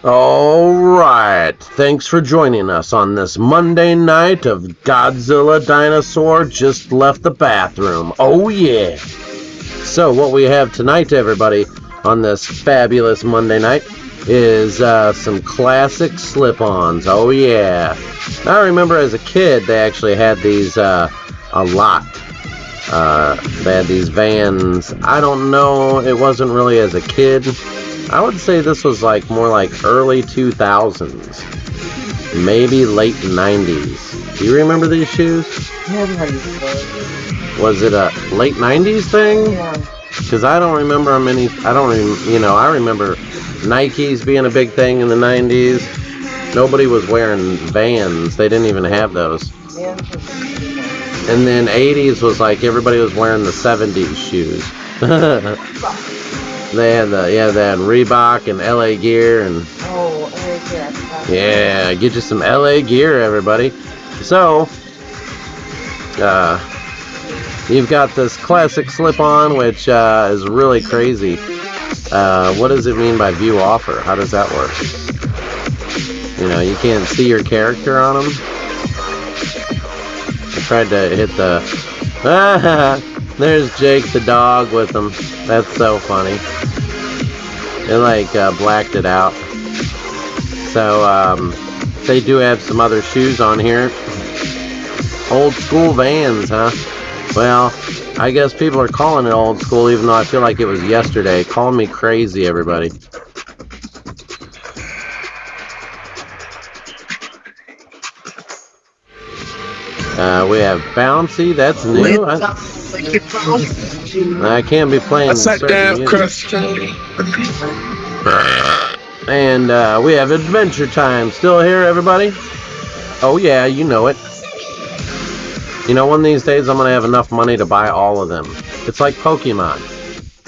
Alright, thanks for joining us on this Monday night of Godzilla Dinosaur Just Left the Bathroom. Oh yeah! So what we have tonight, everybody, on this fabulous Monday night is some classic slip-ons. Oh yeah! I remember as a kid they actually had these a lot. They had these vans. I don't know, it wasn't really as a kid. I would say this was like more like early 2000s, maybe late 90s. Do you remember these shoes? Was it a late 90s thing? Yeah. Because I don't remember how many. I remember Nikes being a big thing in the 90s. Nobody was wearing Vans. They didn't even have those. Yeah. And then 80s was like everybody was wearing the 70s shoes. They had Reebok and LA Gear and LA Gear. yeah, get you some LA Gear, everybody. So, you've got this classic slip-on, which is really crazy. What does it mean by view offer? How does that work? You know, you can't see your character on them. I tried to hit the... There's Jake the dog with them. That's so funny. It like blacked it out. So they do have some other shoes on here. Old school Vans, huh? Well, I guess people are calling it old school, even though I feel like it was yesterday. Call me crazy, everybody. We have Bouncy, that's new. I can't be playing certain music. And we have Adventure Time still here, everybody. Oh yeah, you know it. You know, one of these days I'm going to have enough money to buy all of them. It's like Pokemon.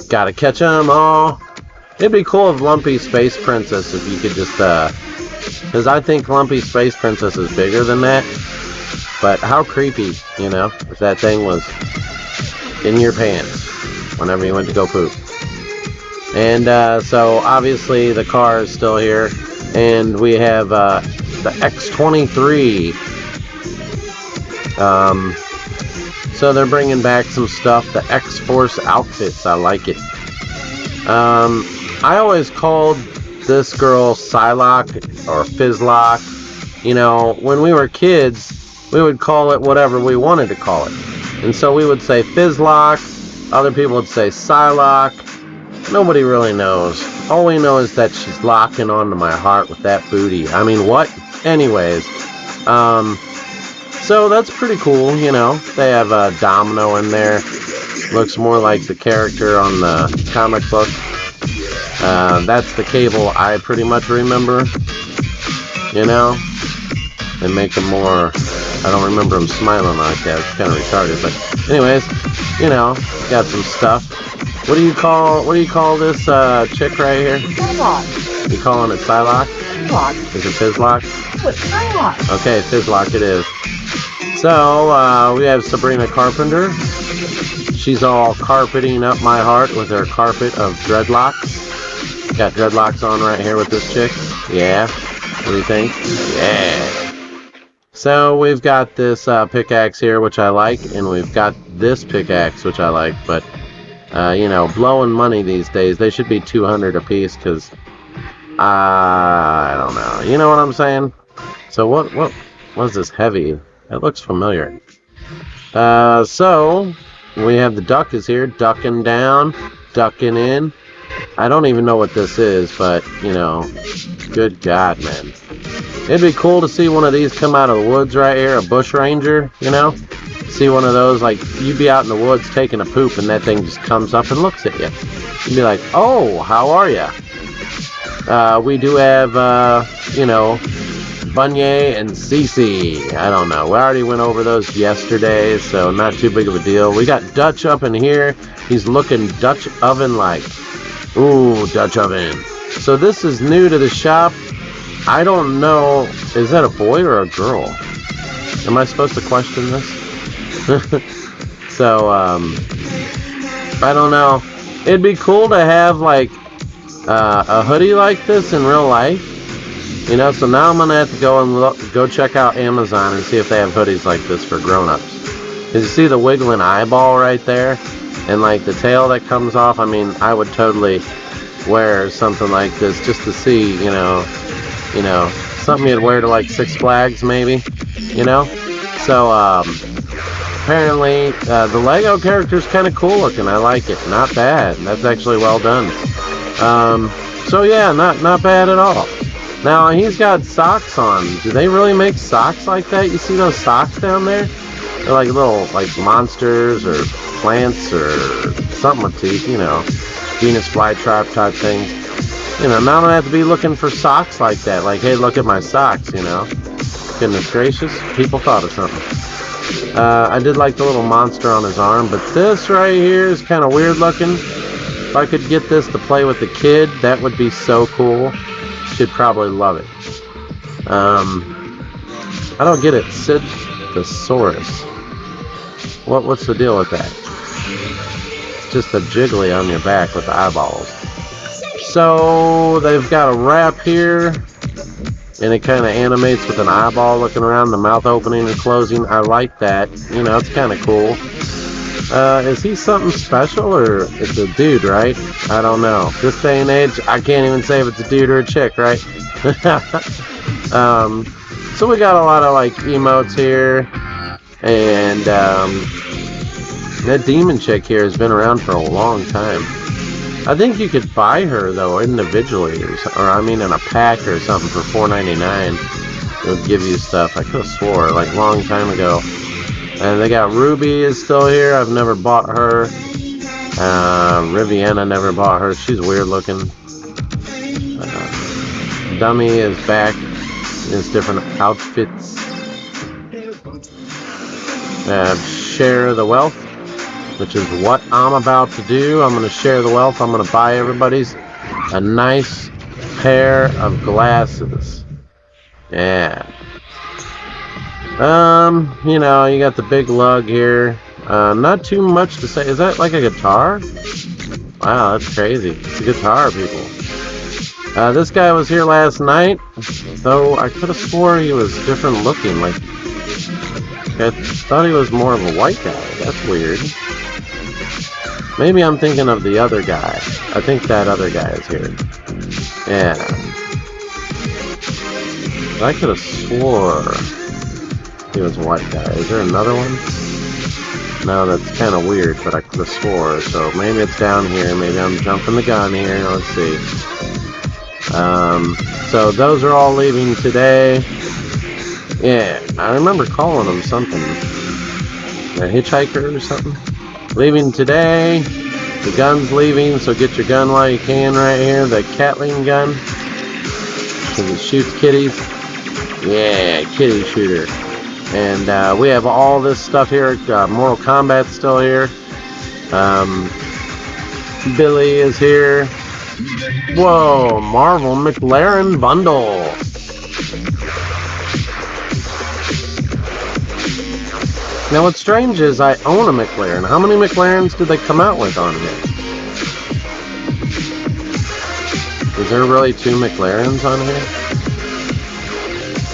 Gotta catch them all. It'd be cool if Lumpy Space Princess, if you could just, because I think Lumpy Space Princess is bigger than that. But how creepy, you know, if that thing was in your pants whenever you went to go poop. And so obviously the car is still here. And we have the X-23. So they're bringing back some stuff. The X-Force outfits, I like it. I always called this girl Psylocke or Fizzlock. You know, when we were kids, we would call it whatever we wanted to call it. And so we would say Fizzlock, other people would say Psylocke. Nobody really knows. All we know is that she's locking onto my heart with that booty. I mean, what? Anyways, so that's pretty cool, you know. They have a Domino in there. Looks more like the character on the comic book. That's the Cable I pretty much remember, you know. They make them more... I don't remember him smiling like that. It's kind of retarded, but anyways, you know, got some stuff. What do you call this chick right here? Psylocke. You calling it Psylocke? Psylocke. Is it Fizzlock? What's Psylocke? Okay, Fizzlock it is. So we have Sabrina Carpenter. She's all carpeting up my heart with her carpet of dreadlocks. Got dreadlocks on right here with this chick. Yeah. What do you think? Yeah. So we've got this pickaxe here, which I like, and we've got this pickaxe, which I like, but, you know, blowing money these days, they should be 200 a piece, because, I don't know, you know what I'm saying? So what is this heavy? It looks familiar. So, we have the duck is here, ducking down, ducking in. I don't even know what this is, but, you know, good God, man. It'd be cool to see one of these come out of the woods right here, a bush ranger, you know? See one of those, like, you'd be out in the woods taking a poop and that thing just comes up and looks at you. You'd be like, oh, how are ya? We do have, you know, Bunyay and Cece. I don't know. We already went over those yesterday, so not too big of a deal. We got Dutch up in here. He's looking Dutch oven-like. Ooh, Dutch oven. So this is new to the shop. I don't know, is that a boy or a girl? Am I supposed to question this? So, I don't know. It'd be cool to have, like, a hoodie like this in real life. You know, so now I'm gonna have to go and go check out Amazon and see if they have hoodies like this for grown-ups. Cause you see the wiggling eyeball right there, and like the tail that comes off. I mean, I would totally wear something like this just to see, you know, something you'd wear to like Six Flags maybe, you know. So apparently the Lego character is kind of cool looking. I like it. Not bad. That's actually well done. So yeah, not bad at all. Now he's got socks on. Do they really make socks like that? You see those socks down there? They're like little monsters or plants or something with teeth, you know, Venus flytrap type things. You know, now I don't have to be looking for socks like that. Like, hey, look at my socks, you know. Goodness gracious, people thought of something. I did like the little monster on his arm, but this right here is kind of weird looking. If I could get this to play with the kid, that would be so cool. She'd probably love it. I don't get it. Sid thesaurus. What's the deal with that? It's just a jiggly on your back with the eyeballs. So they've got a wrap here, and it kind of animates with an eyeball looking around, the mouth opening and closing. I like that. You know, it's kind of cool. Is he something special, or it's a dude, right? I don't know. This day and age, I can't even say if it's a dude or a chick, right? So we got a lot of like emotes here, and that demon chick here has been around for a long time. I think you could buy her though individually, or I mean in a pack or something for $4.99. It would give you stuff. I could have swore like a long time ago. And they got Ruby is still here. I've never bought her. Riviana, never bought her. She's weird looking. Dummy is back in his different outfits. Share the wealth, which is what I'm about to do. I'm going to share the wealth. I'm going to buy everybody's a nice pair of glasses. Yeah. You know, you got the big lug here. Not too much to say. Is that like a guitar? Wow, that's crazy. It's a guitar, people. This guy was here last night, though I could have swore he was different looking. Like, I thought he was more of a white guy. That's weird. Maybe I'm thinking of the other guy. I think that other guy is here. Yeah. I could have swore he was a white guy. Is there another one? No, that's kind of weird, but I could have swore. So maybe it's down here. Maybe I'm jumping the gun here. Let's see. So those are all leaving today. Yeah, I remember calling them something. A hitchhiker or something. Leaving today. The gun's leaving, so get your gun while you can right here. The Catling gun. Because it shoots kitties. Yeah, kitty shooter. And we have all this stuff here. Mortal Kombat's still here. Billy is here. Whoa, Marvel McLaren bundle. Now what's strange is I own a McLaren. How many McLarens did they come out with on here? Is there really 2 McLarens on here?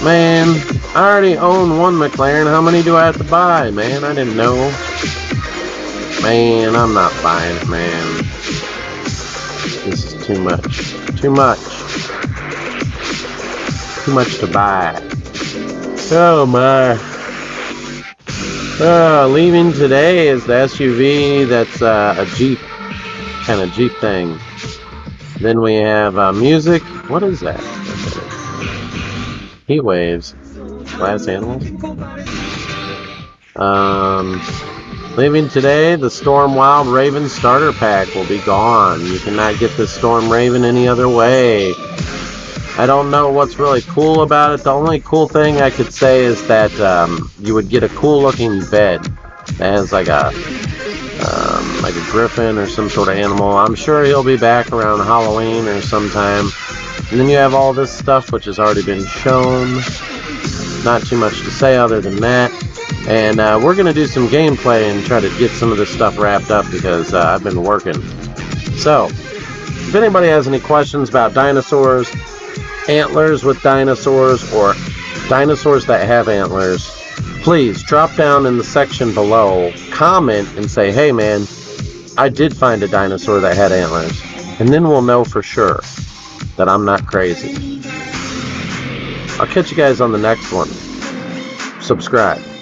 Man, I already own 1 McLaren. How many do I have to buy, man? I didn't know. Man, I'm not buying it, man. This is too much. Too much. Too much to buy. Oh my. Leaving today is the SUV that's a Jeep. Kind of Jeep thing. Then we have music. What is that? Heat waves. Glass animals. Leaving today, the Storm Wild Raven starter pack will be gone. You cannot get the Storm Raven any other way. I don't know what's really cool about it. The only cool thing I could say is that you would get a cool looking bed that has like a griffin or some sort of animal. I'm sure he'll be back around Halloween or sometime. And then you have all this stuff which has already been shown. Not too much to say other than that. And we're going to do some gameplay and try to get some of this stuff wrapped up because I've been working. So, if anybody has any questions about dinosaurs, antlers with dinosaurs or dinosaurs that have antlers, please drop down in the section below, comment and say, hey man, I did find a dinosaur that had antlers. And then we'll know for sure that I'm not crazy. I'll catch you guys on the next one. Subscribe.